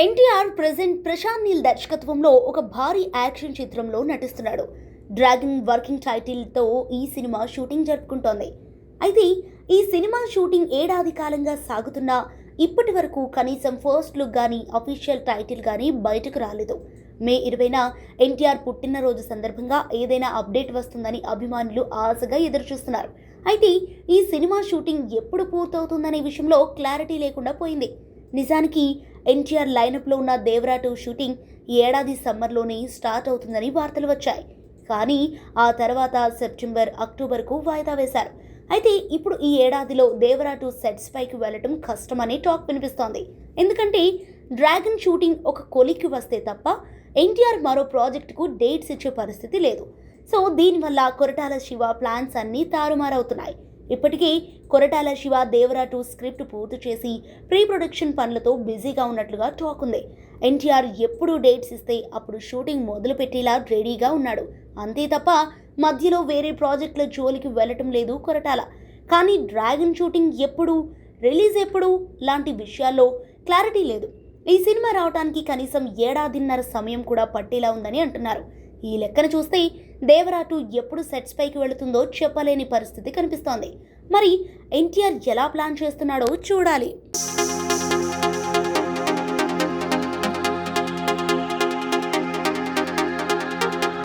NTR present Prashanth Neel దర్శకత్వంలో ఒక భారీ యాక్షన్ చిత్రంలో నటిస్తున్నాడు. డ్రాగన్ వర్కింగ్ టైటిల్తో ఈ సినిమా షూటింగ్ జరుపుకుంటోంది. అయితే ఈ సినిమా షూటింగ్ ఏడాది కాలంగా సాగుతున్నా ఇప్పటి వరకు కనీసం ఫస్ట్ లుక్ కానీ అఫీషియల్ టైటిల్ కానీ బయటకు రాలేదు. మే 20న ఎన్టీఆర్ పుట్టినరోజు సందర్భంగా ఏదైనా అప్డేట్ వస్తుందని అభిమానులు ఆశగా ఎదురుచూస్తున్నారు. అయితే ఈ సినిమా షూటింగ్ ఎప్పుడు పూర్తవుతుందనే విషయంలో క్లారిటీ లేకుండా పోయింది. నిజానికి ఎన్టీఆర్ లైనప్లో ఉన్న దేవరా 2 షూటింగ్ ఈ ఏడాది సమ్మర్లోనే స్టార్ట్ అవుతుందని వార్తలు వచ్చాయి. కానీ ఆ తర్వాత సెప్టెంబర్, అక్టోబర్కు వాయిదా వేశారు. అయితే ఇప్పుడు ఈ ఏడాదిలో దేవరా 2 సెట్స్ పైకి వెళ్లడం కష్టమనే టాక్ వినిపిస్తోంది. ఎందుకంటే డ్రాగన్ షూటింగ్ ఒక కొలిక్కి వస్తే తప్ప ఎన్టీఆర్ మరో ప్రాజెక్టుకు డేట్స్ ఇచ్చే పరిస్థితి లేదు. సో దీనివల్ల కొరటాల శివ ప్లాన్స్ అన్నీ తారుమారవుతున్నాయి. ఇప్పటికే కొరటాల శివ దేవరా 2 స్క్రిప్ట్ పూర్తి చేసి ప్రీ ప్రొడక్షన్ పనులతో బిజీగా ఉన్నట్లుగా టాక్ ఉంది. ఎన్టీఆర్ ఎప్పుడు డేట్స్ ఇస్తే అప్పుడు షూటింగ్ మొదలు పెట్టేలా రెడీగా ఉన్నాడు. అంతే తప్ప మధ్యలో వేరే ప్రాజెక్టుల జోలికి వెళ్ళటం లేదు కొరటాల. కానీ డ్రాగన్ షూటింగ్ ఎప్పుడు, రిలీజ్ ఎప్పుడు లాంటి విషయాల్లో క్లారిటీ లేదు. ఈ సినిమా రావడానికి కనీసం ఏడాదిన్నర సమయం కూడా పట్టేలా ఉందని అంటున్నారు. ఈ లెక్కన చూస్తే దేవరా 2 ఎప్పుడు సెట్స్ పైకి వెళుతుందో చెప్పలేని పరిస్థితి కనిపిస్తోంది. మరి ఎన్టీఆర్ ఎలా ప్లాన్ చేస్తున్నాడో చూడాలి.